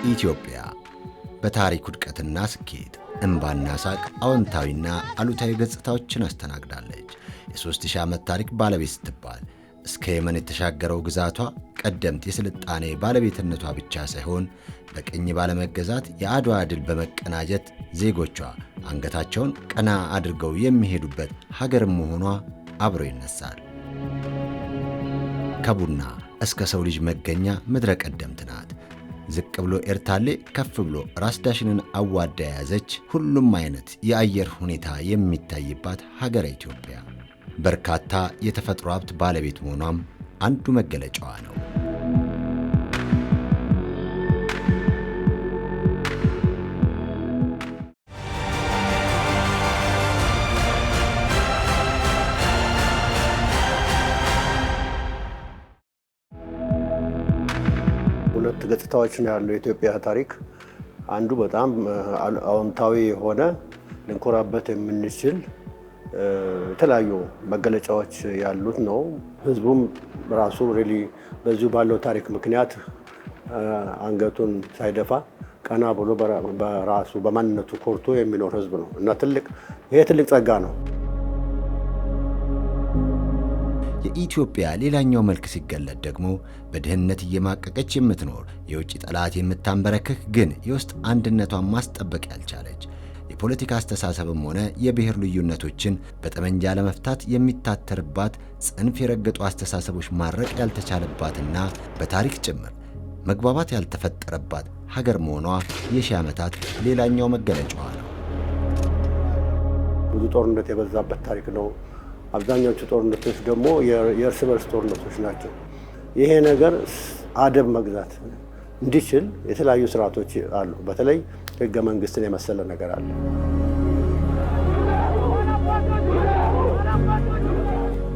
ኢትዮጵያ በታሪክ ውድቀትና ስኬት እንባና ሳቅ አዎንታዊና አሉታዊ ገጽታዎችን አስተናግዳለች። የ3000 ዓመት ታሪክ ባለቤት ስትባል እስከ የመን የተሻገረው ግዛቷ ቀደምት የስልጣኔ ባለቤትነቷ ብቻ ሳይሆን በቅኝ ባለመገዛት የአድዋ ድል በመቀናጀት ዜጎቿ አንገታቸውን ቀና አድርገው የሚሄዱበት ሀገር መሆኗ አብሮ ይነሳል። ከቡና እስከ ሰው ልጅ መገኛ ምድረ ቀደምት ናት። ዝቅ ብሎ ኤርታሌ ከፍ ብሎ ራስ ዳሽንን አዋዳ የያዘች ሁሉም አይነት የአየር ሁኔታ የሚታይባት ሀገረ ኢትዮጵያ በርካታ የተፈጥሮ ሀብት ባለቤት መሆኗም አንዱ መገለጫዋ ነው። ሁለት ገጽታዎች ነው ያለው የኢትዮጵያ ታሪክ። አንዱ በጣም አዎንታዊ የሆነ ልንኮራበት የምንችል የተለያዩ መገለጫዎች ያሉት ነው። ህዝቡም ራሱ ሪሊ በዚሁ ባለው ታሪክ ምክንያት አንገቱን ሳይደፋ ቀና ብሎ በራሱ በማንነቱ ኮርቶ የሚኖር ህዝብ ነው እና ይሄ ትልቅ ጸጋ ነው። የኢትዮጵያ ሌላኛው መልክ ሲገለጥ ደግሞ በድህነት እየማቀቀች የምትኖር የውጭ ጠላት የምታንበረክክ ግን የውስጥ አንድነቷን ማስጠበቅ ያልቻለች የፖለቲካ አስተሳሰብም ሆነ የብሔር ልዩነቶችን በጠመንጃ ለመፍታት የሚታተርባት ጽንፍ የረገጡ አስተሳሰቦች ማረቅ ያልተቻለባትና በታሪክ ጭምር መግባባት ያልተፈጠረባት ሀገር መሆኗ የሺህ ዓመታት ሌላኛው መገለጫዋ ነው። ብዙ ጦርነት የበዛበት ታሪክ ነው። አብዛኛዎቹ ጦርነቶች ደግሞ የእርስ በርስ ጦርነቶች ናቸው። ይሄ ነገር አደብ መግዛት እንዲችል የተለያዩ ስርዓቶች አሉ። በተለይ ህገ መንግስትን የመሰለ ነገር አለ።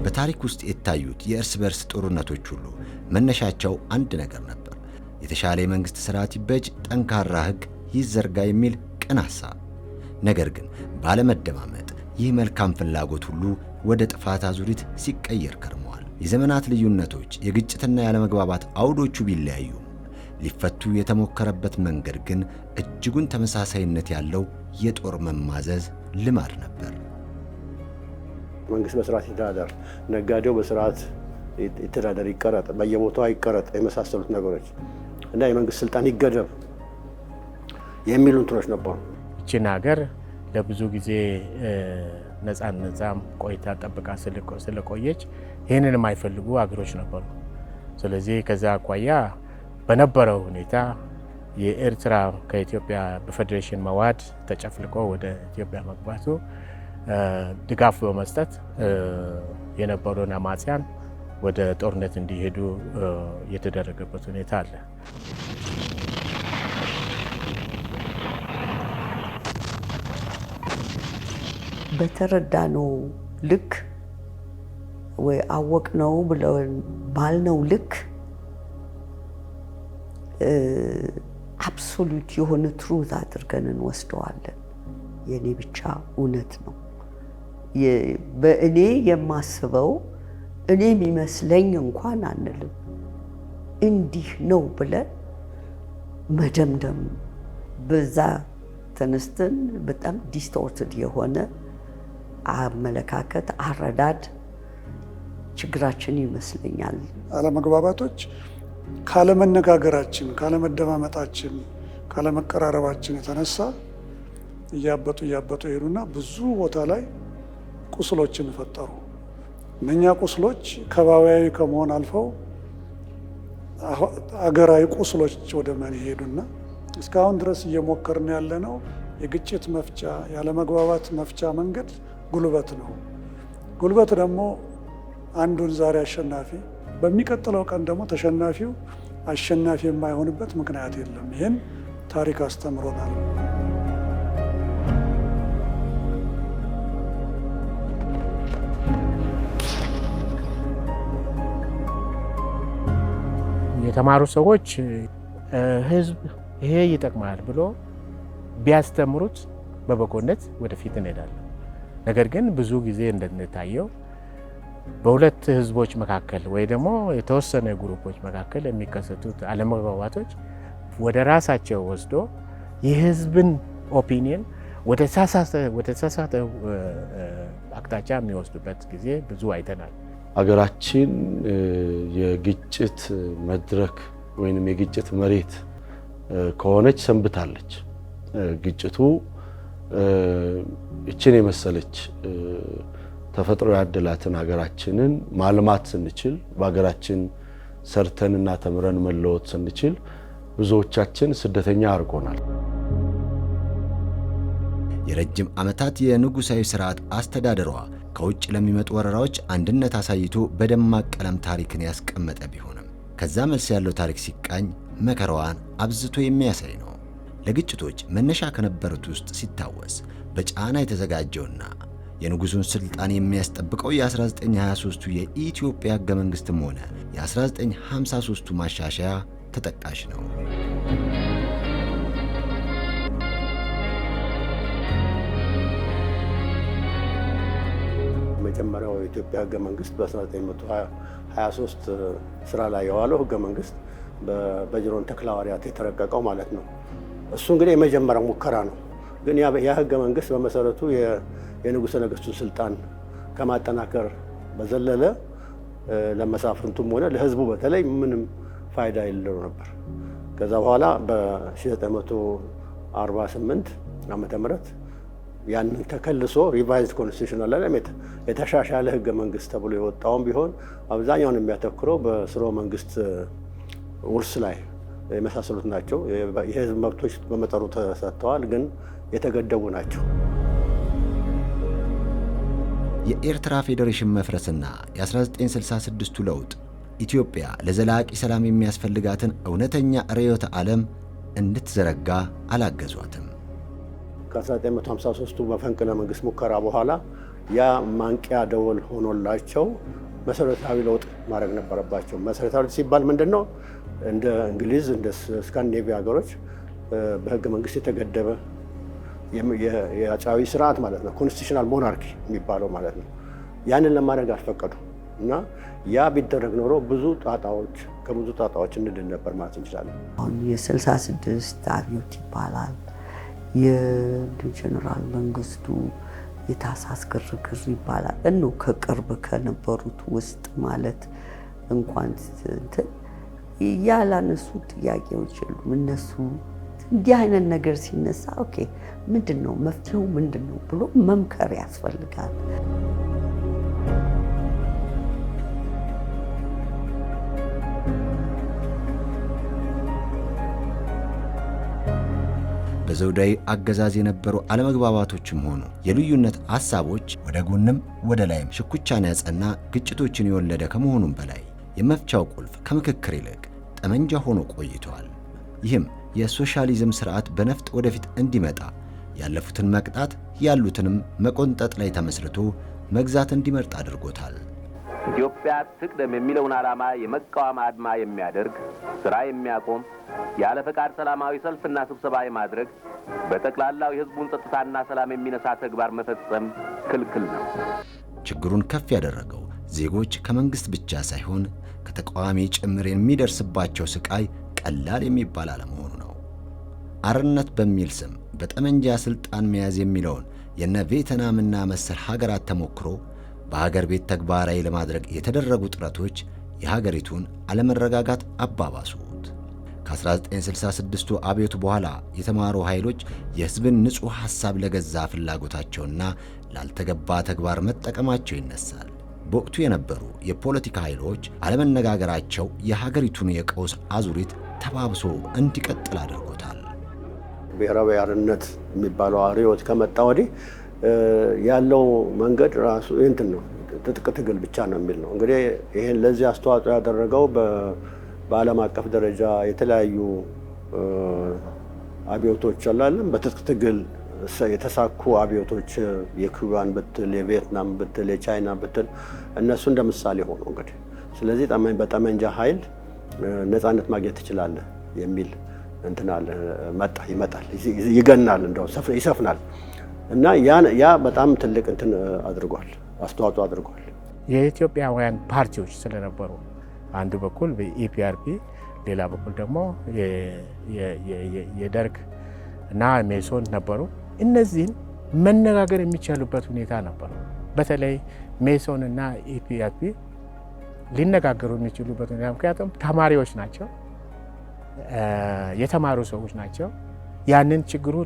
በታሪክ ውስጥ የታዩት የእርስ በርስ ጦርነቶች ሁሉ መነሻቸው አንድ ነገር ነበር። የተሻለ የመንግስት ስርዓት ይበጅ፣ ጠንካራ ህግ ይዘርጋ የሚል ቅን ሐሳብ። ነገር ግን ባለመደማመጥ ይህ መልካም ፍላጎት ሁሉ ወደ ጥፋት አዙሪት ሲቀየር ከርመዋል። የዘመናት ልዩነቶች የግጭትና ያለመግባባት አውዶቹ ቢለያዩም ሊፈቱ የተሞከረበት መንገድ ግን እጅጉን ተመሳሳይነት ያለው የጦር መማዘዝ ልማድ ነበር። መንግስት በስርዓት ይተዳደር፣ ነጋዴው በስርዓት ይተዳደር፣ ይቀረጥ፣ በየቦታው ይቀረጥ የመሳሰሉት ነገሮች እና የመንግስት ስልጣን ይገደብ የሚሉ እንትኖች ነበሩ። ይህችን ሀገር ለብዙ ጊዜ ነፃም ቆይታ ጠብቃ ስለቆየች ይህንን የማይፈልጉ ሀገሮች ነበሩ። ስለዚህ ከዛ አኳያ በነበረው ሁኔታ የኤርትራ ከኢትዮጵያ በፌዴሬሽን መዋሃድ ተጨፍልቆ ወደ ኢትዮጵያ መግባቱ ድጋፍ በመስጠት የነበሩን አማጽያን ወደ ጦርነት እንዲሄዱ የተደረገበት ሁኔታ አለ። በተረዳነው ልክ ወይ አወቅነው ብለን ባልነው ልክ አብሶሉት የሆነ ትሩዝ አድርገን እንወስደዋለን። የኔ ብቻ እውነት ነው፣ በእኔ የማስበው እኔ የሚመስለኝ እንኳን አንልም። እንዲህ ነው ብለን መደምደም በዛ ተነስተን በጣም ዲስቶርትድ የሆነ አመለካከት አረዳድ ችግራችን ይመስለኛል። አለመግባባቶች ካለመነጋገራችን፣ ካለመደማመጣችን፣ ካለመቀራረባችን የተነሳ እያበጡ ሄዱና ብዙ ቦታ ላይ ቁስሎችን ፈጠሩ። እነኛ ቁስሎች ከባቢያዊ ከመሆን አልፈው አገራዊ ቁስሎች ወደ መን ሄዱና እስካሁን ድረስ እየሞከርን ያለነው የግጭት መፍቻ ያለመግባባት መፍቻ መንገድ ጉልበት ነው። ጉልበት ደግሞ አንዱን ዛሬ አሸናፊ በሚቀጥለው ቀን ደግሞ ተሸናፊው አሸናፊ የማይሆንበት ምክንያት የለም። ይህን ታሪክ አስተምሮናል። የተማሩ ሰዎች ህዝብ ይሄ ይጠቅማል ብሎ ቢያስተምሩት በበጎነት ወደፊት እንሄዳለን። ነገር ግን ብዙ ጊዜ እንደታየው በሁለት ህዝቦች መካከል ወይ ደግሞ የተወሰነ ግሩፖች መካከል የሚከሰቱት አለመግባባቶች ወደ ራሳቸው ወስዶ የህዝብን ኦፒኒየን ወደ ተሳሳተ አቅጣጫ የሚወስዱበት ጊዜ ብዙ አይተናል። አገራችን የግጭት መድረክ ወይንም የግጭት መሬት ከሆነች ሰንብታለች። ግጭቱ እችን የመሰለች ተፈጥሮ ያደላትን ሀገራችንን ማልማት ስንችል በሀገራችን ሰርተንና ተምረን መለወጥ ስንችል ብዙዎቻችን ስደተኛ አድርጎናል። የረጅም ዓመታት የንጉሳዊ ሥርዓት አስተዳደሯ ከውጭ ለሚመጡ ወረራዎች አንድነት አሳይቶ በደማቅ ቀለም ታሪክን ያስቀመጠ ቢሆንም ከዛ መልስ ያለው ታሪክ ሲቃኝ መከራዋን አብዝቶ የሚያሳይ ነው። ለግጭቶች መነሻ ከነበሩት ውስጥ ሲታወስ በጫና የተዘጋጀውና የንጉሱን ስልጣን የሚያስጠብቀው የ1923ቱ የኢትዮጵያ ሕገ መንግሥትም ሆነ የ1953ቱ ማሻሻያ ተጠቃሽ ነው። መጀመሪያው የኢትዮጵያ ሕገ መንግሥት በ1923 ስራ ላይ የዋለው ሕገ መንግሥት በጅሮን ተክለሐዋርያት የተረቀቀው ማለት ነው። እሱ እንግዲህ የመጀመሪያው ሙከራ ነው። ግን ያ ሕገ መንግሥት በመሰረቱ የንጉሠ ነገሥቱን ስልጣን ከማጠናከር በዘለለ ለመሳፍንቱም ሆነ ለሕዝቡ በተለይ ምንም ፋይዳ የሌለው ነበር። ከዛ በኋላ በ1948 ዓመተ ምህረት ያንን ተከልሶ ሪቫይዝድ ኮንስቲቱሽናል የተሻሻለ ሕገ መንግሥት ተብሎ የወጣውም ቢሆን አብዛኛውን የሚያተኩረው በስርወ መንግስት ውርስ ላይ የመሳሰሉት ናቸው። የህዝብ መብቶች በመጠኑ ተሰጥተዋል፣ ግን የተገደቡ ናቸው። የኤርትራ ፌዴሬሽን መፍረስና የ1966ቱ ለውጥ ኢትዮጵያ ለዘላቂ ሰላም የሚያስፈልጋትን እውነተኛ ርዕዮተ ዓለም እንድትዘረጋ አላገዟትም። ከ1953ቱ መፈንቅለ መንግስት ሙከራ በኋላ ያ ማንቂያ ደወል ሆኖላቸው መሰረታዊ ለውጥ ማድረግ ነበረባቸው። መሰረታዊ ሲባል ምንድነው? እንደ እንግሊዝ እንደ ስካንዲኔቪያ ሀገሮች በህገ መንግስት የተገደበ የአፄያዊ ስርዓት ማለት ነው፣ ኮንስቲቱሽናል ሞናርኪ የሚባለው ማለት ነው። ያንን ለማድረግ አልፈቀዱ እና ያ ቢደረግ ኖሮ ከብዙ ጣጣዎች እንድን ነበር ማለት እንችላለን። አሁን የ66 አብዮት ይባላል። የጀነራል መንግስቱ የታህሳስ ግርግር ይባላል። ከቅርብ ከነበሩት ውስጥ ማለት እንኳን ያላነሱ ጥያቄዎች የሉም። እነሱ እንዲህ አይነት ነገር ሲነሳ ኦኬ ምንድነው መፍትሄው ምንድነው ብሎ መምከር ያስፈልጋል። በዘውዳዊ አገዛዝ የነበሩ አለመግባባቶችም ሆኑ የልዩነት ሐሳቦች ወደ ጎንም ወደ ላይም ሽኩቻን ያጸና ግጭቶችን የወለደ ከመሆኑም በላይ የመፍቻው ቁልፍ ከምክክር ይልቅ ጠመንጃ ሆኖ ቆይቷል። ይህም የሶሻሊዝም ስርዓት በነፍጥ ወደፊት እንዲመጣ ያለፉትን መቅጣት ያሉትንም መቆንጠጥ ላይ ተመስርቶ መግዛት እንዲመርጥ አድርጎታል። ኢትዮጵያ ትቅደም የሚለውን ዓላማ የመቃወም አድማ የሚያደርግ ስራ የሚያቆም ያለ ፈቃድ ሰላማዊ ሰልፍና ስብሰባ የማድረግ በጠቅላላው የህዝቡን ጸጥታና ሰላም የሚነሳ ተግባር መፈጸም ክልክል ነው። ችግሩን ከፍ ያደረገው ዜጎች ከመንግስት ብቻ ሳይሆን ከተቃዋሚ ጭምር የሚደርስባቸው ስቃይ ቀላል የሚባል አለመሆኑ ነው። አርነት በሚል ስም በጠመንጃ ስልጣን መያዝ የሚለውን የነ ቬትናምና መሰል ሀገራት ተሞክሮ በሀገር ቤት ተግባራዊ ለማድረግ የተደረጉ ጥረቶች የሀገሪቱን አለመረጋጋት አባባሱት። ከ1966ቱ አብዮት በኋላ የተማሩ ኃይሎች የህዝብን ንጹሕ ሐሳብ ለገዛ ፍላጎታቸውና ላልተገባ ተግባር መጠቀማቸው ይነሳል። በወቅቱ የነበሩ የፖለቲካ ኃይሎች አለመነጋገራቸው የሀገሪቱን የቀውስ አዙሪት ተባብሶ እንዲቀጥል አድርጎታል። ብሔራዊ አርነት የሚባለው ርዕዮት ከመጣ ወዲህ ያለው መንገድ ራሱ እንትን ነው፣ ትጥቅ ትግል ብቻ ነው የሚል ነው። እንግዲህ ይሄን ለዚህ አስተዋጽኦ ያደረገው በዓለም አቀፍ ደረጃ የተለያዩ አብዮቶች አላለም። በትጥቅ ትግል የተሳኩ አብዮቶች የኩባን ብትል፣ የቪየትናም ብትል፣ የቻይና ብትል እነሱ እንደ ምሳሌ ሆኖ እንግዲህ ስለዚህ በጠመንጃ ኃይል ነፃነት ማግኘት ትችላለህ የሚል እንትን አለ። ይመጣል፣ ይገናል፣ እንደው ይሰፍናል እና ያ በጣም ትልቅ እንትን አድርጓል፣ አስተዋጽኦ አድርጓል። የኢትዮጵያውያን ፓርቲዎች ስለነበሩ አንዱ በኩል በኢፒአርፒ ሌላ በኩል ደግሞ የደርግ እና ሜሶን ነበሩ። እነዚህን መነጋገር የሚቻሉበት ሁኔታ ነበሩ። በተለይ ሜሶን እና ኢፒአፒ ሊነጋገሩ የሚችሉበት ሁኔታ፣ ምክንያቱም ተማሪዎች ናቸው፣ የተማሩ ሰዎች ናቸው። ያንን ችግሩ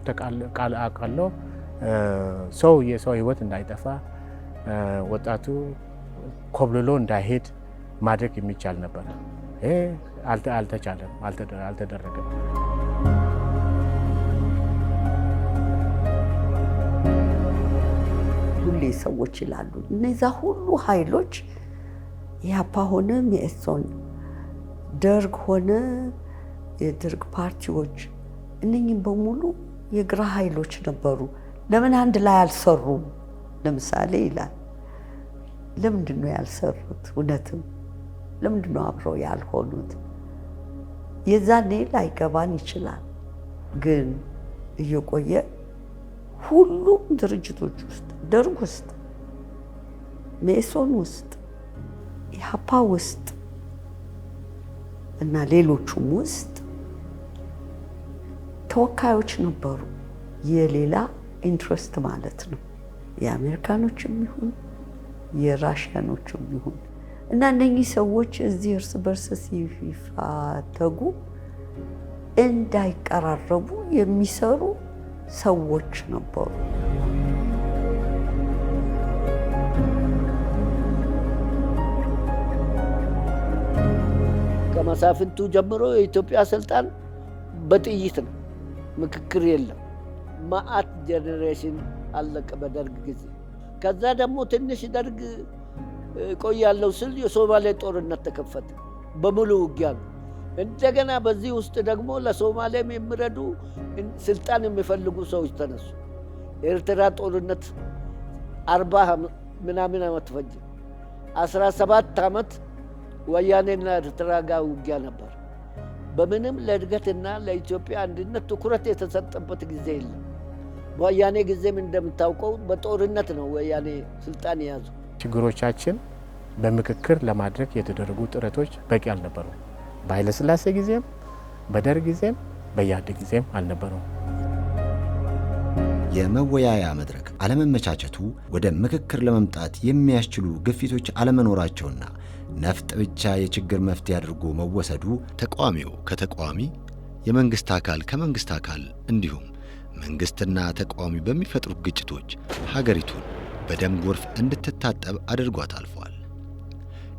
አቃለው የሰው ህይወት እንዳይጠፋ ወጣቱ ኮብልሎ እንዳይሄድ ማድረግ የሚቻል ነበር። ይሄ አልተቻለም፣ አልተደረገም። ሁሌ ሰዎች ይላሉ እነዛ ሁሉ ኃይሎች ኢህአፓ ሆነ መኢሶን፣ ደርግ ሆነ የደርግ ፓርቲዎች እነኚህም በሙሉ የግራ ኃይሎች ነበሩ። ለምን አንድ ላይ አልሰሩም? ለምሳሌ ይላል ለምንድን ነው ያልሰሩት? እውነትም ለምንድን ነው አብረው ያልሆኑት? የዛኔ ላይገባን ይችላል። ግን እየቆየ ሁሉም ድርጅቶች ውስጥ ደርግ ውስጥ፣ መኢሶን ውስጥ፣ ኢህአፓ ውስጥ እና ሌሎቹም ውስጥ ተወካዮች ነበሩ። የሌላ ኢንትረስት ማለት ነው። የአሜሪካኖችም ይሁን የራሽያኖችም ይሁን እና እነኚህ ሰዎች እዚህ እርስ በርስ ሲፋተጉ እንዳይቀራረቡ የሚሰሩ ሰዎች ነበሩ። ከመሳፍንቱ ጀምሮ የኢትዮጵያ ስልጣን በጥይት ነው። ምክክር የለም። ማአት ጄኔሬሽን አለቀ በደርግ ጊዜ። ከዛ ደግሞ ትንሽ ደርግ ቆያለው ስል የሶማሌ ጦርነት ተከፈተ። በሙሉ ውጊያ ነው። እንደገና በዚህ ውስጥ ደግሞ ለሶማሌም የሚረዱ ስልጣን የሚፈልጉ ሰዎች ተነሱ። የኤርትራ ጦርነት 40 ምናምን ዓመት ፈጀ። 17 ዓመት ወያኔና ኤርትራ ጋር ውጊያ ነበር። በምንም ለእድገትና ለኢትዮጵያ አንድነት ትኩረት የተሰጠበት ጊዜ የለም። በወያኔ ጊዜም እንደምታውቀው በጦርነት ነው ወያኔ ስልጣን የያዙ። ችግሮቻችን በምክክር ለማድረግ የተደረጉ ጥረቶች በቂ አልነበሩ። በኃይለሥላሴ ጊዜም በደርግ ጊዜም በኢህአዴግ ጊዜም አልነበሩም። የመወያያ መድረክ አለመመቻቸቱ፣ ወደ ምክክር ለመምጣት የሚያስችሉ ግፊቶች አለመኖራቸውና ነፍጥ ብቻ የችግር መፍትሄ አድርጎ መወሰዱ ተቃዋሚው ከተቃዋሚ፣ የመንግስት አካል ከመንግስት አካል እንዲሁም መንግስትና ተቃዋሚ በሚፈጥሩት ግጭቶች ሀገሪቱን በደም ጎርፍ እንድትታጠብ አድርጓት አልፏል።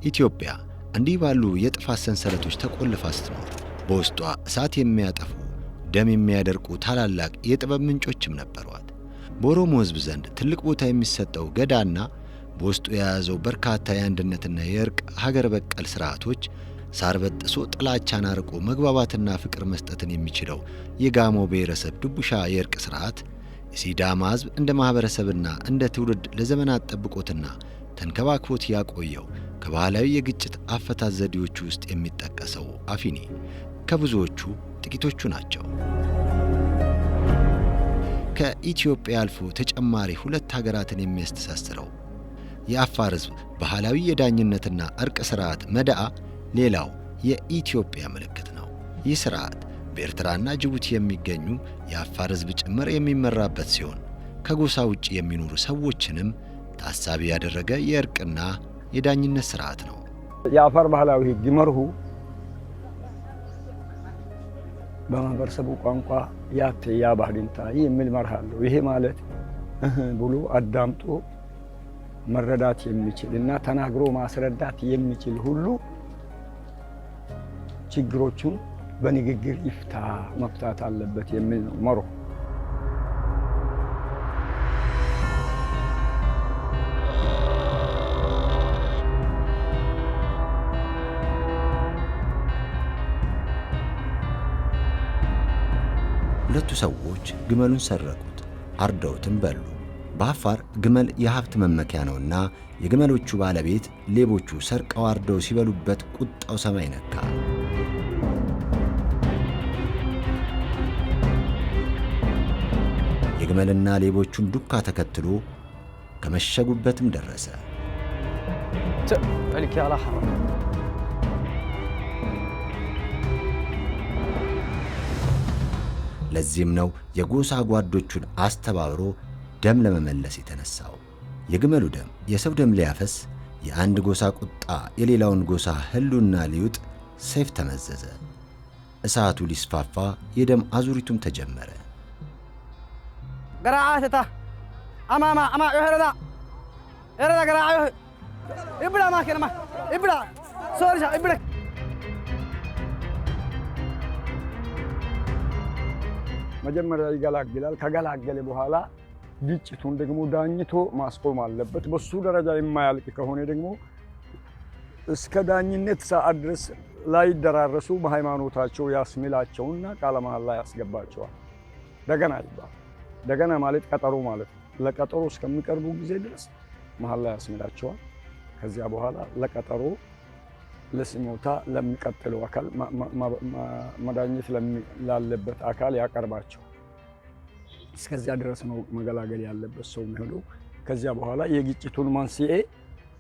ኢትዮጵያ እንዲህ ባሉ የጥፋት ሰንሰለቶች ተቆልፋ ስትኖር በውስጧ እሳት የሚያጠፉ ደም የሚያደርቁ ታላላቅ የጥበብ ምንጮችም ነበሯት። በኦሮሞ ሕዝብ ዘንድ ትልቅ ቦታ የሚሰጠው ገዳና በውስጡ የያዘው በርካታ የአንድነትና የእርቅ ሀገር በቀል ስርዓቶች፣ ሳር በጥሶ ጥላቻን አርቆ መግባባትና ፍቅር መስጠትን የሚችለው የጋሞ ብሔረሰብ ድቡሻ የእርቅ ስርዓት፣ የሲዳማ ሕዝብ እንደ ማህበረሰብና እንደ ትውልድ ለዘመናት ጠብቆትና ተንከባክቦት ያቆየው ከባህላዊ የግጭት አፈታት ዘዴዎች ውስጥ የሚጠቀሰው አፊኒ ከብዙዎቹ ጥቂቶቹ ናቸው። ከኢትዮጵያ አልፎ ተጨማሪ ሁለት ሀገራትን የሚያስተሳስረው የአፋር ሕዝብ ባህላዊ የዳኝነትና እርቅ ስርዓት መዳአ ሌላው የኢትዮጵያ ምልክት ነው። ይህ ስርዓት በኤርትራና ጅቡቲ የሚገኙ የአፋር ሕዝብ ጭምር የሚመራበት ሲሆን ከጎሳ ውጭ የሚኖሩ ሰዎችንም ታሳቢ ያደረገ የእርቅና የዳኝነት ስርዓት ነው። የአፋር ባህላዊ ሕግ መርሁ በማህበረሰቡ ቋንቋ ያቴ ያ ባህዲንታ የሚል መርህ አለው። ይሄ ማለት ብሎ አዳምጦ መረዳት የሚችል እና ተናግሮ ማስረዳት የሚችል ሁሉ ችግሮቹን በንግግር ይፍታ መፍታት አለበት የሚል ነው መርሁ። ሁለቱ ሰዎች ግመሉን ሰረቁት፣ አርደውትም በሉ። በአፋር ግመል የሀብት መመኪያ ነውና የግመሎቹ ባለቤት ሌቦቹ ሰርቀው አርደው ሲበሉበት ቁጣው ሰማይ ነካ። የግመልና ሌቦቹን ዱካ ተከትሎ ከመሸጉበትም ደረሰ። ለዚህም ነው የጎሳ ጓዶቹን አስተባብሮ ደም ለመመለስ የተነሳው። የግመሉ ደም የሰው ደም ሊያፈስ፣ የአንድ ጎሳ ቁጣ የሌላውን ጎሳ ህልውና ሊውጥ ሰይፍ ተመዘዘ። እሳቱ ሊስፋፋ የደም አዙሪቱም ተጀመረ። ገራአተታ አማማ አማ ይሄረዳ ይሄረዳ ገራአዩ ይብላ ማከለማ ይብላ ሶሪሻ ይብላ መጀመሪያ ይገላግላል። ከገላገለ በኋላ ግጭቱን ደግሞ ዳኝቶ ማስቆም አለበት። በሱ ደረጃ የማያልቅ ከሆነ ደግሞ እስከ ዳኝነት ሰዓት ድረስ ላይደራረሱ በሃይማኖታቸው ያስምላቸውና ቃለ መሐላ ያስገባቸዋል። ደገና ይባላል። ደገና ማለት ቀጠሮ ማለት ነው። ለቀጠሮ እስከሚቀርቡ ጊዜ ድረስ መሐላ ያስምላቸዋል። ከዚያ በኋላ ለቀጠሮ ለስሞታ ለሚቀጥለው አካል መዳኘት ላለበት አካል ያቀርባቸው። እስከዚያ ድረስ ነው መገላገል ያለበት ሰው የሚሄደው። ከዚያ በኋላ የግጭቱን መንስኤ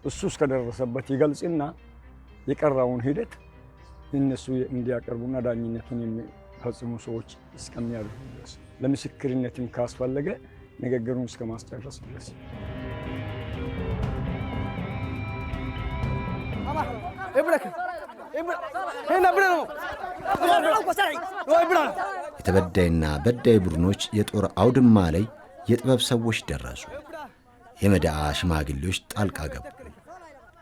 እሱ እስከደረሰበት ይገልጽና የቀረውን ሂደት እነሱ እንዲያቀርቡና ዳኝነቱን የሚፈጽሙ ሰዎች እስከሚያደርጉ ድረስ ለምስክርነትም ካስፈለገ ንግግሩን እስከ ማስጨረስ ድረስ የተበዳይና በዳይ ቡድኖች የጦር አውድማ ላይ የጥበብ ሰዎች ደረሱ። የመዳአ ሽማግሌዎች ጣልቃ ገቡ።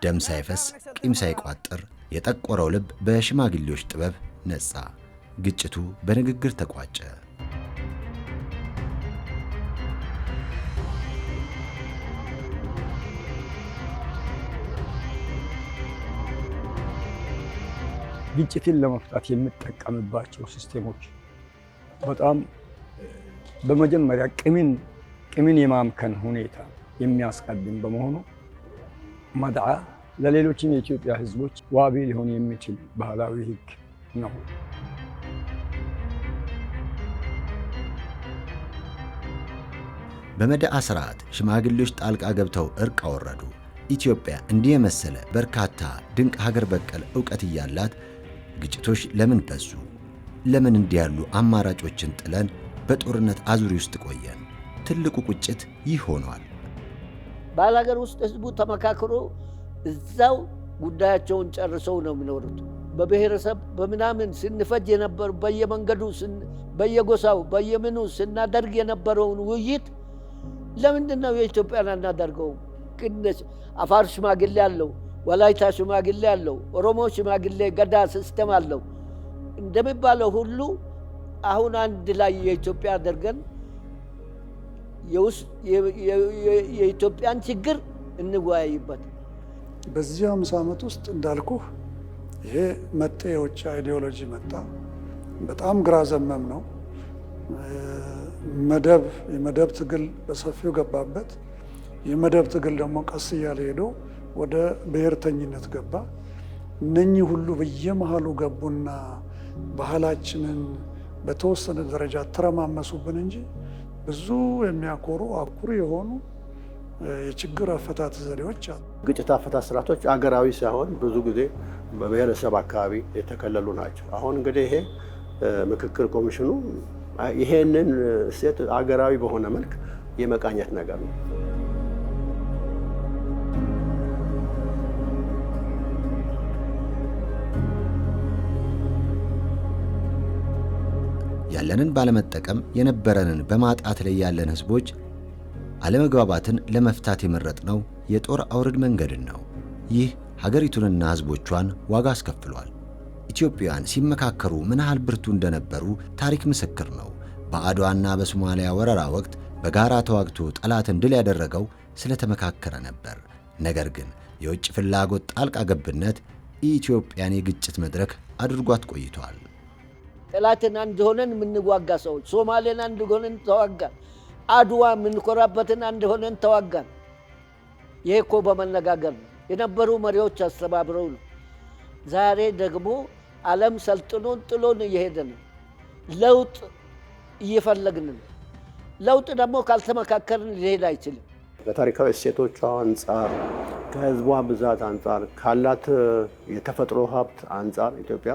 ደም ሳይፈስ ቂም ሳይቋጥር የጠቆረው ልብ በሽማግሌዎች ጥበብ ነጻ። ግጭቱ በንግግር ተቋጨ። ግጭትን ለመፍታት የሚጠቀምባቸው ሲስቴሞች በጣም በመጀመሪያ ቂምን የማምከን ሁኔታ የሚያስቀድም በመሆኑ መድዓ ለሌሎችም የኢትዮጵያ ሕዝቦች ዋቢ ሊሆን የሚችል ባህላዊ ሕግ ነው። በመድዓ ሥርዓት ሽማግሌዎች ጣልቃ ገብተው እርቅ አወረዱ። ኢትዮጵያ እንዲህ የመሰለ በርካታ ድንቅ ሀገር በቀል ዕውቀት እያላት ግጭቶች ለምን በዙ? ለምን እንዲህ ያሉ አማራጮችን ጥለን በጦርነት አዙሪ ውስጥ ቆየን? ትልቁ ቁጭት ይህ ሆኗል። ባላገር ውስጥ ህዝቡ ተመካክሮ እዛው ጉዳያቸውን ጨርሰው ነው የሚኖሩት። በብሔረሰብ በምናምን ስንፈጅ የነበሩ በየመንገዱ በየጎሳው በየምኑ ስናደርግ የነበረውን ውይይት ለምንድን ነው የኢትዮጵያን አናደርገውም? ቅነች አፋር ሽማግሌ አለው፣ ወላይታ ሽማግሌ አለው፣ ኦሮሞ ሽማግሌ ገዳ ሲስተም አለው። እንደሚባለው ሁሉ አሁን አንድ ላይ የኢትዮጵያ አድርገን የኢትዮጵያን ችግር እንወያይበት። በዚህ 50 ዓመት ውስጥ እንዳልኩህ ይሄ መጤ የውጭ አይዲዮሎጂ መጣ። በጣም ግራ ዘመም ነው። የመደብ ትግል በሰፊው ገባበት። የመደብ ትግል ደግሞ ቀስ እያለ ሄዶ ወደ ብሔርተኝነት ገባ። እነኚህ ሁሉ በየመሃሉ ገቡና ባህላችንን በተወሰነ ደረጃ ተረማመሱብን እንጂ ብዙ የሚያኮሩ አኩሪ የሆኑ የችግር አፈታት ዘዴዎች አሉ። ግጭት አፈታት ስርዓቶች አገራዊ ሳይሆን ብዙ ጊዜ በብሔረሰብ አካባቢ የተከለሉ ናቸው። አሁን እንግዲህ ይሄ ምክክር ኮሚሽኑ ይሄንን እሴት አገራዊ በሆነ መልክ የመቃኘት ነገር ነው። ያለንን ባለመጠቀም የነበረንን በማጣት ላይ ያለን ህዝቦች አለመግባባትን ለመፍታት የመረጥነው የጦር አውርድ መንገድን ነው። ይህ ሀገሪቱንና ህዝቦቿን ዋጋ አስከፍሏል። ኢትዮጵያውያን ሲመካከሩ ምን ያህል ብርቱ እንደነበሩ ታሪክ ምስክር ነው። በአድዋና በሶማሊያ ወረራ ወቅት በጋራ ተዋግቶ ጠላትን ድል ያደረገው ስለተመካከረ ነበር። ነገር ግን የውጭ ፍላጎት ጣልቃ ገብነት ኢትዮጵያን የግጭት መድረክ አድርጓት ቆይቷል። ጠላትን አንድ ሆነን የምንዋጋ ሰዎች፣ ሶማሌን አንድ ሆነን ተዋጋን። አድዋ የምንኮራበትን አንድ ሆነን ተዋጋን። ይሄ እኮ በመነጋገር ነው። የነበሩ መሪዎች አስተባብረው ነው። ዛሬ ደግሞ ዓለም ሰልጥኖን ጥሎን እየሄደ ነው። ለውጥ እየፈለግን ነው። ለውጥ ደግሞ ካልተመካከርን ሊሄድ አይችልም። ከታሪካዊ እሴቶቿ አንጻር፣ ከህዝቧ ብዛት አንጻር፣ ካላት የተፈጥሮ ሀብት አንጻር ኢትዮጵያ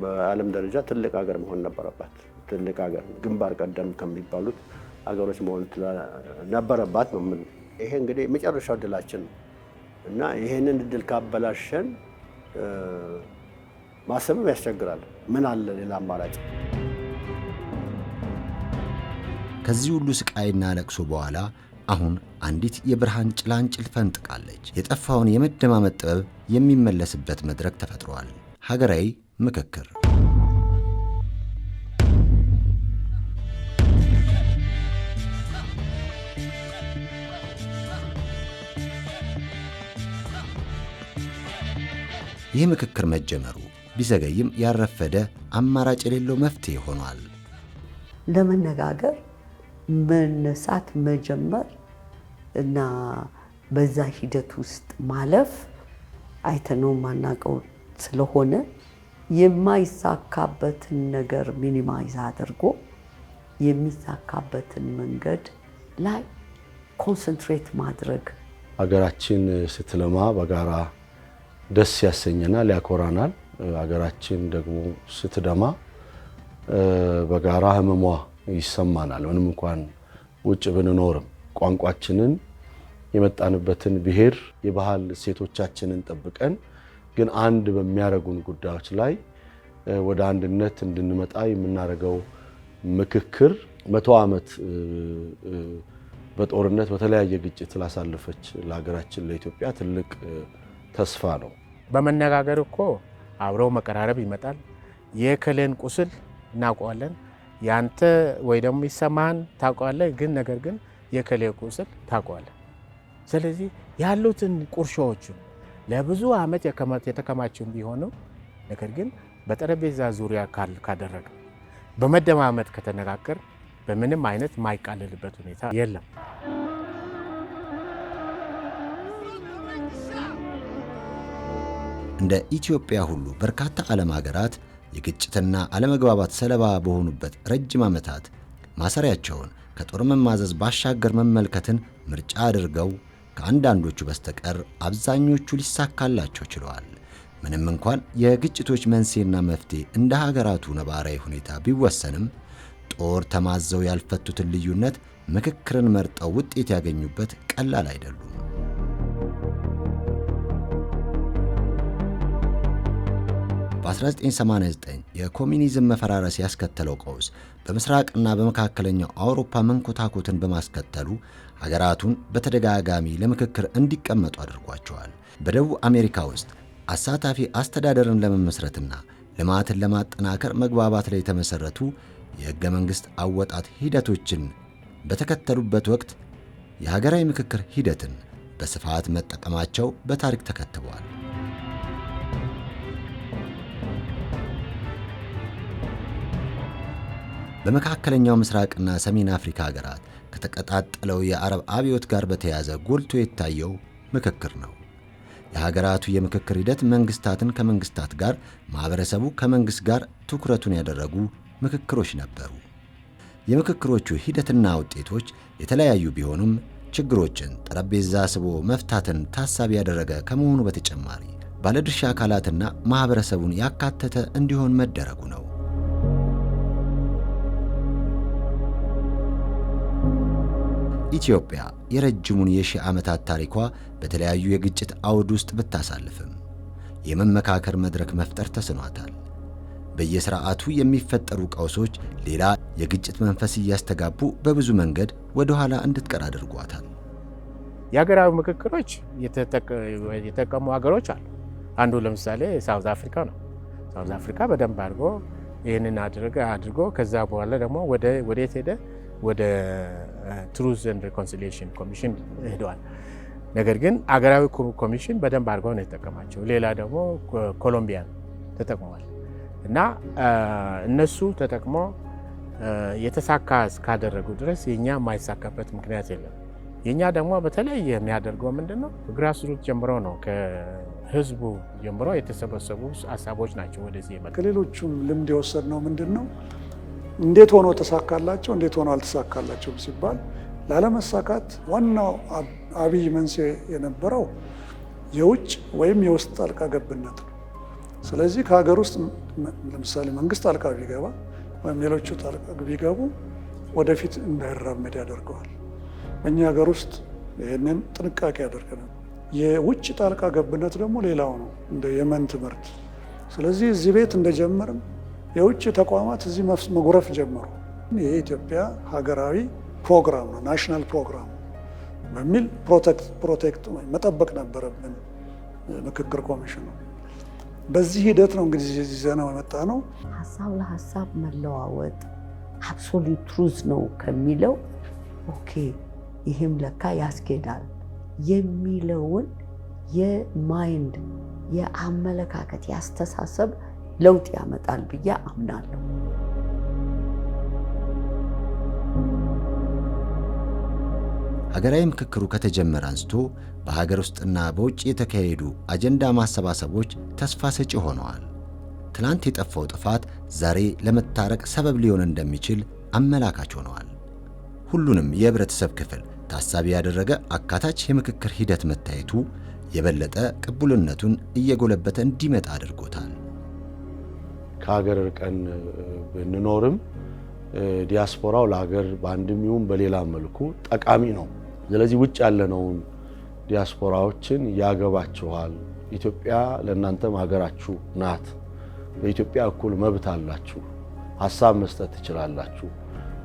በዓለም ደረጃ ትልቅ ሀገር መሆን ነበረባት። ትልቅ ሀገር ግንባር ቀደም ከሚባሉት ሀገሮች መሆን ነበረባት ነው። ምን ይሄ እንግዲህ የመጨረሻው እድላችን ነው እና ይሄንን እድል ካበላሸን ማሰብም ያስቸግራል። ምን አለ ሌላ አማራጭ? ከዚህ ሁሉ ስቃይና ለቅሶ በኋላ አሁን አንዲት የብርሃን ጭላንጭል ፈንጥቃለች። የጠፋውን የመደማመጥ ጥበብ የሚመለስበት መድረክ ተፈጥሯል። ሀገራዊ ምክክር። ይህ ምክክር መጀመሩ ቢዘገይም ያረፈደ አማራጭ የሌለው መፍትሄ ሆኗል። ለመነጋገር መነሳት መጀመር እና በዛ ሂደት ውስጥ ማለፍ አይተነው ማናቀው ስለሆነ የማይሳካበትን ነገር ሚኒማይዝ አድርጎ የሚሳካበትን መንገድ ላይ ኮንሰንትሬት ማድረግ። ሀገራችን ስትለማ በጋራ ደስ ያሰኘናል፣ ያኮራናል። ሀገራችን ደግሞ ስትደማ በጋራ ህመሟ ይሰማናል። ምንም እንኳን ውጭ ብንኖርም ቋንቋችንን የመጣንበትን ብሔር የባህል እሴቶቻችንን ጠብቀን ግን አንድ በሚያደርጉን ጉዳዮች ላይ ወደ አንድነት እንድንመጣ የምናደርገው ምክክር 100 ዓመት በጦርነት በተለያየ ግጭት ላሳለፈች ለሀገራችን ለኢትዮጵያ ትልቅ ተስፋ ነው። በመነጋገር እኮ አብረው መቀራረብ ይመጣል። የከለን ቁስል እናውቀዋለን፣ ያንተ ወይ ደግሞ ይሰማህን ታውቀዋለህ፣ ግን ነገር ግን የከሌ ቁስል ታውቀዋለህ። ስለዚህ ያሉትን ቁርሾዎችን ለብዙ ዓመት የተከማቹን ቢሆኑ ነገር ግን በጠረጴዛ ዙሪያ ካደረገ በመደማመጥ ከተነጋገር በምንም አይነት የማይቃለልበት ሁኔታ የለም። እንደ ኢትዮጵያ ሁሉ በርካታ ዓለም ሀገራት የግጭትና አለመግባባት ሰለባ በሆኑበት ረጅም ዓመታት ማሰሪያቸውን ከጦር መማዘዝ ባሻገር መመልከትን ምርጫ አድርገው ከአንዳንዶቹ በስተቀር አብዛኞቹ ሊሳካላቸው ችለዋል። ምንም እንኳን የግጭቶች መንስኤና መፍትሄ እንደ ሀገራቱ ነባራዊ ሁኔታ ቢወሰንም ጦር ተማዘው ያልፈቱትን ልዩነት ምክክርን መርጠው ውጤት ያገኙበት ቀላል አይደሉም። በ1989 የኮሚኒዝም መፈራረስ ያስከተለው ቀውስ በምስራቅና በመካከለኛው አውሮፓ መንኮታኮትን በማስከተሉ ሀገራቱን በተደጋጋሚ ለምክክር እንዲቀመጡ አድርጓቸዋል። በደቡብ አሜሪካ ውስጥ አሳታፊ አስተዳደርን ለመመስረትና ልማትን ለማጠናከር መግባባት ላይ የተመሰረቱ የሕገ መንግሥት አወጣት ሂደቶችን በተከተሉበት ወቅት የሀገራዊ ምክክር ሂደትን በስፋት መጠቀማቸው በታሪክ ተከትበዋል። በመካከለኛው ምስራቅና ሰሜን አፍሪካ ሀገራት ከተቀጣጠለው የአረብ አብዮት ጋር በተያያዘ ጎልቶ የታየው ምክክር ነው። የሀገራቱ የምክክር ሂደት መንግስታትን ከመንግስታት ጋር፣ ማህበረሰቡ ከመንግስት ጋር ትኩረቱን ያደረጉ ምክክሮች ነበሩ። የምክክሮቹ ሂደትና ውጤቶች የተለያዩ ቢሆኑም ችግሮችን ጠረጴዛ ስቦ መፍታትን ታሳቢ ያደረገ ከመሆኑ በተጨማሪ ባለድርሻ አካላትና ማህበረሰቡን ያካተተ እንዲሆን መደረጉ ነው። ኢትዮጵያ የረጅሙን የሺህ ዓመታት ታሪኳ በተለያዩ የግጭት አውድ ውስጥ ብታሳልፍም የመመካከር መድረክ መፍጠር ተስኗታል። በየሥርዓቱ የሚፈጠሩ ቀውሶች ሌላ የግጭት መንፈስ እያስተጋቡ በብዙ መንገድ ወደ ኋላ እንድትቀር አድርጓታል። የሀገራዊ ምክክሮች የተጠቀሙ ሀገሮች አሉ። አንዱ ለምሳሌ ሳውዝ አፍሪካ ነው። ሳውዝ አፍሪካ በደንብ አድርጎ ይህንን አድርጎ ከዛ በኋላ ደግሞ ወዴት ሄደ? ወደ ትሩዝ ኤንድ ሪኮንሲሊዬሽን ኮሚሽን ሄደዋል። ነገር ግን አገራዊ ኮሚሽን በደንብ አድርገው ነው የተጠቀማቸው። ሌላ ደግሞ ኮሎምቢያን ተጠቅመዋል እና እነሱ ተጠቅሞ የተሳካ እስካደረጉ ድረስ የኛ የማይሳካበት ምክንያት የለም። የኛ ደግሞ በተለይ የሚያደርገው ምንድነው? ግራስሩት ጀምሮ ነው፣ ከህዝቡ ጀምሮ የተሰበሰቡ ሀሳቦች ናቸው ወደዚህ የመጣው። ከሌሎቹም ልምድ የወሰድነው ምንድነው? እንዴት ሆኖ ተሳካላቸው፣ እንዴት ሆኖ አልተሳካላቸው ሲባል ላለመሳካት ዋናው አብይ መንስኤ የነበረው የውጭ ወይም የውስጥ ጣልቃ ገብነት ነው። ስለዚህ ከሀገር ውስጥ ለምሳሌ መንግስት ጣልቃ ቢገባ ወይም ሌሎቹ ጣልቃ ቢገቡ ወደፊት እንዳይራመድ ያደርገዋል። በእኛ ሀገር ውስጥ ይህንን ጥንቃቄ ያደርገናል። የውጭ ጣልቃ ገብነት ደግሞ ሌላው ነው፣ እንደ የመን ትምህርት። ስለዚህ እዚህ ቤት እንደጀመርም የውጭ ተቋማት እዚህ መጉረፍ ጀመሩ። የኢትዮጵያ ሀገራዊ ፕሮግራም ነው፣ ናሽናል ፕሮግራም በሚል ፕሮቴክት መጠበቅ ነበረብን ምክክር ኮሚሽኑ። በዚህ ሂደት ነው እንግዲህ ይዘነው የመጣ ነው። ሀሳብ ለሀሳብ መለዋወጥ አብሶሉት ትሩዝ ነው ከሚለው ኦኬ ይህም ለካ ያስኬዳል የሚለውን የማይንድ የአመለካከት ያስተሳሰብ ለውጥ ያመጣል ብዬ አምናለሁ። ሀገራዊ ምክክሩ ከተጀመረ አንስቶ በሀገር ውስጥና በውጭ የተካሄዱ አጀንዳ ማሰባሰቦች ተስፋ ሰጪ ሆነዋል። ትናንት የጠፋው ጥፋት ዛሬ ለመታረቅ ሰበብ ሊሆን እንደሚችል አመላካች ሆነዋል። ሁሉንም የህብረተሰብ ክፍል ታሳቢ ያደረገ አካታች የምክክር ሂደት መታየቱ የበለጠ ቅቡልነቱን እየጎለበተ እንዲመጣ አድርጎታል። ከሀገር ርቀን ብንኖርም ዲያስፖራው ለሀገር በአንድም ይሁን በሌላ መልኩ ጠቃሚ ነው። ስለዚህ ውጭ ያለነውን ዲያስፖራዎችን ያገባችኋል፣ ኢትዮጵያ ለእናንተም ሀገራችሁ ናት፣ በኢትዮጵያ እኩል መብት አላችሁ፣ ሀሳብ መስጠት ትችላላችሁ፣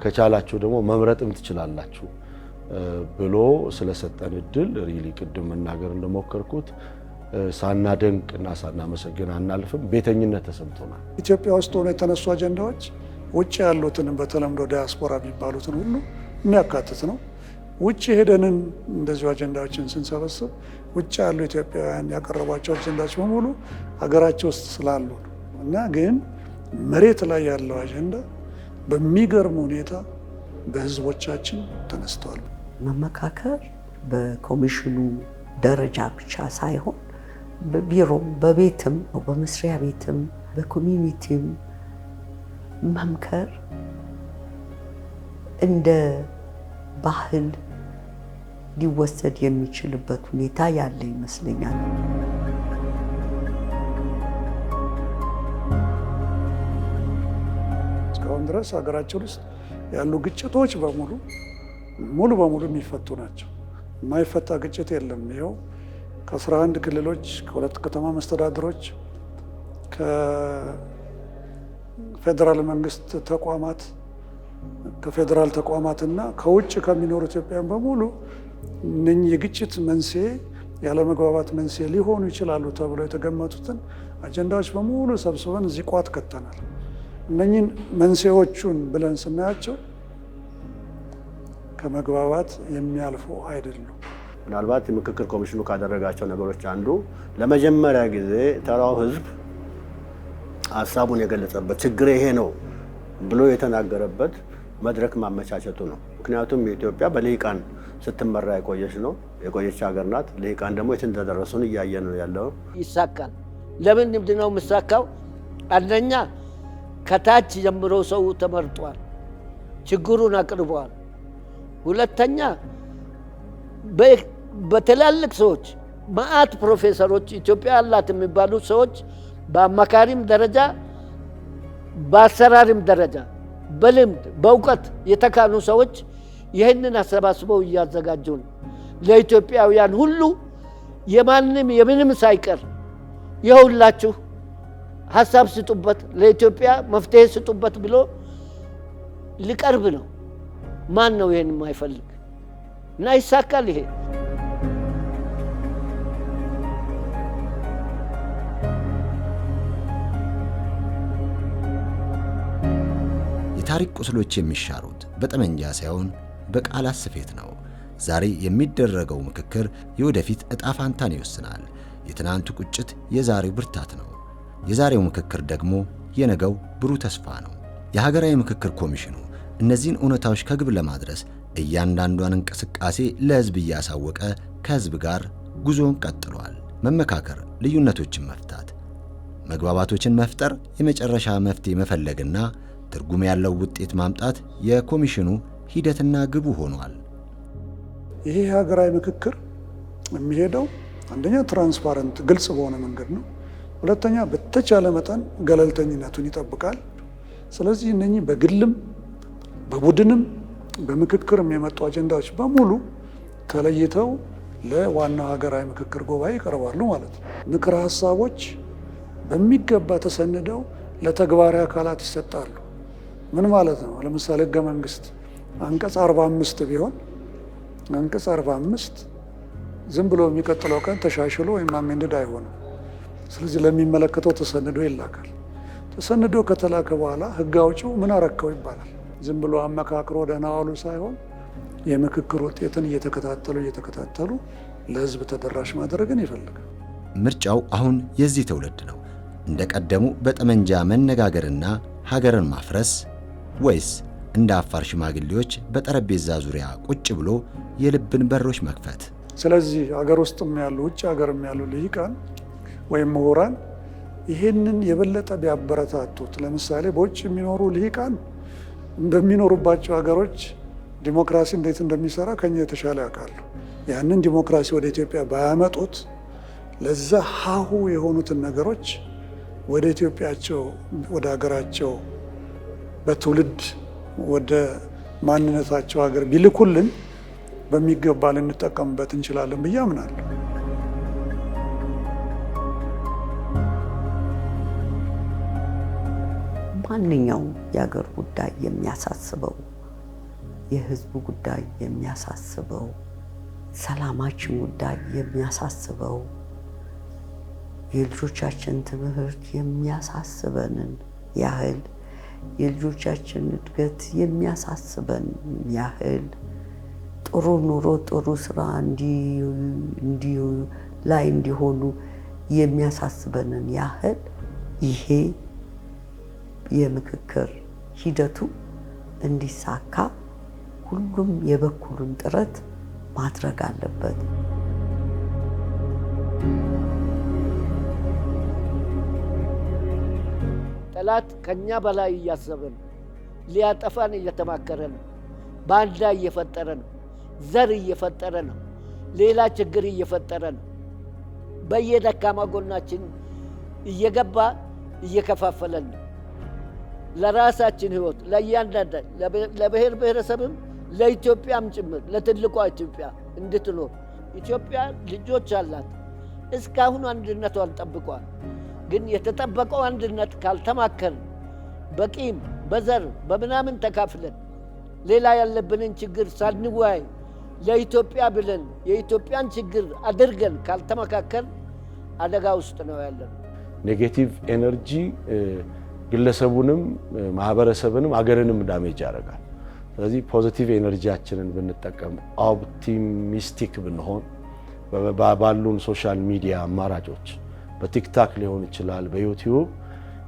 ከቻላችሁ ደግሞ መምረጥም ትችላላችሁ ብሎ ስለሰጠን እድል ሪሊ ቅድም መናገር እንደሞከርኩት ሳናደንቅ እና ሳናመሰግን አናልፍም። ቤተኝነት ተሰምቶናል። ኢትዮጵያ ውስጥ ሆኖ የተነሱ አጀንዳዎች ውጭ ያሉትን በተለምዶ ዲያስፖራ የሚባሉትን ሁሉ የሚያካትት ነው። ውጭ ሄደንን እንደዚሁ አጀንዳዎችን ስንሰበስብ ውጭ ያሉ ኢትዮጵያውያን ያቀረቧቸው አጀንዳዎች በሙሉ ሀገራቸው ውስጥ ስላሉ ነው እና ግን መሬት ላይ ያለው አጀንዳ በሚገርም ሁኔታ በህዝቦቻችን ተነስተዋል። መመካከር በኮሚሽኑ ደረጃ ብቻ ሳይሆን በቢሮም፣ በቤትም፣ በመስሪያ ቤትም፣ በኮሚኒቲም መምከር እንደ ባህል ሊወሰድ የሚችልበት ሁኔታ ያለ ይመስለኛል። እስካሁን ድረስ ሀገራችን ውስጥ ያሉ ግጭቶች ሙሉ በሙሉ የሚፈቱ ናቸው። የማይፈታ ግጭት የለም። ይኸው ከ11 ክልሎች፣ ከ2 ከተማ መስተዳድሮች፣ ከፌዴራል መንግስት ተቋማት፣ ከፌዴራል ተቋማትና ከውጭ ከሚኖሩ ኢትዮጵያውያን በሙሉ እነኚህ የግጭት መንስኤ ያለመግባባት መንስኤ ሊሆኑ ይችላሉ ተብሎ የተገመቱትን አጀንዳዎች በሙሉ ሰብስበን እዚህ ቋት ከተናል። እነኚህን መንስኤዎቹን ብለን ስናያቸው ከመግባባት የሚያልፉ አይደሉም። ምናልባት የምክክር ኮሚሽኑ ካደረጋቸው ነገሮች አንዱ ለመጀመሪያ ጊዜ ተራው ህዝብ ሀሳቡን የገለጸበት ችግር ይሄ ነው ብሎ የተናገረበት መድረክ ማመቻቸቱ ነው። ምክንያቱም ኢትዮጵያ በልሂቃን ስትመራ የቆየች ሀገር ናት። ልሂቃን ደግሞ የት እንደደረሱን እያየን ነው ያለው። ይሳካል። ለምን ምንድነው የምሳካው? አንደኛ ከታች ጀምሮ ሰው ተመርጧል፣ ችግሩን አቅርበዋል። ሁለተኛ በትላልቅ ሰዎች መዓት ፕሮፌሰሮች ኢትዮጵያ አላት የሚባሉ ሰዎች በአማካሪም ደረጃ በአሰራርም ደረጃ በልምድ በእውቀት የተካኑ ሰዎች ይህንን አሰባስበው እያዘጋጁ ነው። ለኢትዮጵያውያን ሁሉ የማንም የምንም ሳይቀር የሁላችሁ ሀሳብ ስጡበት፣ ለኢትዮጵያ መፍትሄ ስጡበት ብሎ ሊቀርብ ነው። ማን ነው ይሄን የማይፈልግ? እና ይሳካል ይሄ። የታሪክ ቁስሎች የሚሻሩት በጠመንጃ ሳይሆን በቃላት ስፌት ነው። ዛሬ የሚደረገው ምክክር የወደፊት ዕጣ ፋንታን ይወስናል። የትናንቱ ቁጭት የዛሬው ብርታት ነው። የዛሬው ምክክር ደግሞ የነገው ብሩህ ተስፋ ነው። የሀገራዊ ምክክር ኮሚሽኑ እነዚህን እውነታዎች ከግብ ለማድረስ እያንዳንዷን እንቅስቃሴ ለሕዝብ እያሳወቀ ከሕዝብ ጋር ጉዞውን ቀጥሏል። መመካከር፣ ልዩነቶችን መፍታት፣ መግባባቶችን መፍጠር፣ የመጨረሻ መፍትሄ መፈለግና ትርጉም ያለው ውጤት ማምጣት የኮሚሽኑ ሂደትና ግቡ ሆኗል። ይሄ ሀገራዊ ምክክር የሚሄደው አንደኛ ትራንስፓረንት ግልጽ በሆነ መንገድ ነው። ሁለተኛ በተቻለ መጠን ገለልተኝነቱን ይጠብቃል። ስለዚህ እነኚህ በግልም በቡድንም በምክክርም የመጡ አጀንዳዎች በሙሉ ተለይተው ለዋናው ሀገራዊ ምክክር ጉባኤ ይቀርባሉ ማለት ነው። ምክረ ሀሳቦች በሚገባ ተሰንደው ለተግባራዊ አካላት ይሰጣሉ። ምን ማለት ነው? ለምሳሌ ህገ መንግስት አንቀጽ 45 ቢሆን አንቀጽ 45 ዝም ብሎ የሚቀጥለው ቀን ተሻሽሎ ወይም አሜንድድ አይሆንም። ስለዚህ ለሚመለከተው ተሰንዶ ይላካል። ተሰንዶ ከተላከ በኋላ ህግ አውጪው ምን አረከው ይባላል። ዝም ብሎ አመካክሮ ደህና ዋሉ ሳይሆን የምክክር ውጤትን እየተከታተሉ ለህዝብ ተደራሽ ማድረግን ይፈልጋል። ምርጫው አሁን የዚህ ትውልድ ነው። እንደ ቀደሙ በጠመንጃ መነጋገርና ሀገርን ማፍረስ ወይስ እንደ አፋር ሽማግሌዎች በጠረጴዛ ዙሪያ ቁጭ ብሎ የልብን በሮች መክፈት? ስለዚህ ሀገር ውስጥም ያሉ ውጭ ሀገርም ያሉ ልሂቃን ወይም ምሁራን ይህንን የበለጠ ቢያበረታቱት፣ ለምሳሌ በውጭ የሚኖሩ ልሂቃን በሚኖሩባቸው ሀገሮች ዲሞክራሲ እንዴት እንደሚሰራ ከኛ የተሻለ ያውቃሉ። ያንን ዲሞክራሲ ወደ ኢትዮጵያ ባያመጡት ለዛ ሀሁ የሆኑትን ነገሮች ወደ ኢትዮጵያቸው ወደ ሀገራቸው በትውልድ ወደ ማንነታቸው ሀገር ቢልኩልን በሚገባ ልንጠቀምበት እንችላለን ብዬ አምናለሁ። ማንኛውም የሀገር ጉዳይ የሚያሳስበው፣ የህዝቡ ጉዳይ የሚያሳስበው፣ ሰላማችን ጉዳይ የሚያሳስበው፣ የልጆቻችን ትምህርት የሚያሳስበንን ያህል፣ የልጆቻችን እድገት የሚያሳስበን ያህል፣ ጥሩ ኑሮ ጥሩ ስራ ላይ እንዲሆኑ የሚያሳስበንን ያህል ይሄ የምክክር ሂደቱ እንዲሳካ ሁሉም የበኩሉን ጥረት ማድረግ አለበት። ጠላት ከኛ በላይ እያሰበ ነው። ሊያጠፋን እየተማከረ ነው። ባንዳ እየፈጠረ ነው። ዘር እየፈጠረ ነው። ሌላ ችግር እየፈጠረ ነው። በየደካማ ጎናችን እየገባ እየከፋፈለን ነው። ለራሳችን ህይወት ለእያንዳንዳ ለብሔር ብሔረሰብም ለኢትዮጵያም ጭምር ለትልቋ ኢትዮጵያ እንድትኖር ኢትዮጵያ ልጆች አላት። እስካሁን አንድነቷን ጠብቋል። ግን የተጠበቀው አንድነት ካልተማከርን በቂም በዘር በምናምን ተካፍለን ሌላ ያለብንን ችግር ሳንወያይ ለኢትዮጵያ ብለን የኢትዮጵያን ችግር አድርገን ካልተመካከል አደጋ ውስጥ ነው ያለን። ኔጌቲቭ ኤነርጂ ግለሰቡንም ማህበረሰብንም አገርንም ዳሜጅ ያደርጋል። ስለዚህ ፖዚቲቭ ኤነርጂያችንን ብንጠቀም ኦፕቲሚስቲክ ብንሆን ባሉን ሶሻል ሚዲያ አማራጮች በቲክታክ ሊሆን ይችላል፣ በዩቲዩብ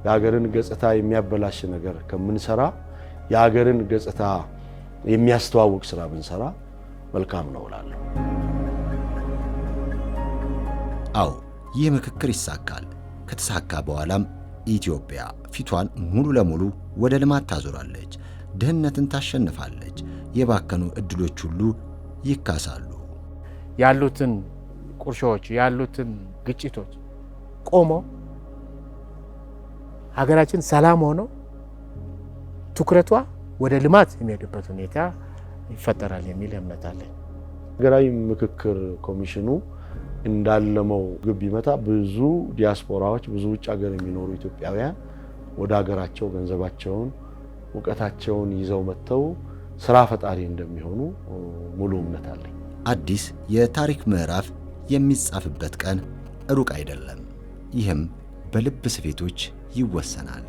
የሀገርን ገጽታ የሚያበላሽ ነገር ከምንሰራ የሀገርን ገጽታ የሚያስተዋውቅ ስራ ብንሰራ መልካም ነው እላለሁ። አዎ ይህ ምክክር ይሳካል። ከተሳካ በኋላም ኢትዮጵያ ፊቷን ሙሉ ለሙሉ ወደ ልማት ታዞራለች፣ ድህነትን ታሸንፋለች፣ የባከኑ እድሎች ሁሉ ይካሳሉ። ያሉትን ቁርሾች ያሉትን ግጭቶች ቆሞ ሀገራችን ሰላም ሆኖ ትኩረቷ ወደ ልማት የሚሄድበት ሁኔታ ይፈጠራል የሚል እምነት አለኝ። ሀገራዊ ምክክር ኮሚሽኑ እንዳለመው ግብ ይመታ ብዙ ዲያስፖራዎች ብዙ ውጭ ሀገር የሚኖሩ ኢትዮጵያውያን ወደ ሀገራቸው ገንዘባቸውን እውቀታቸውን ይዘው መጥተው ስራ ፈጣሪ እንደሚሆኑ ሙሉ እምነት አለኝ። አዲስ የታሪክ ምዕራፍ የሚጻፍበት ቀን ሩቅ አይደለም። ይህም በልብ ስፌቶች ይወሰናል።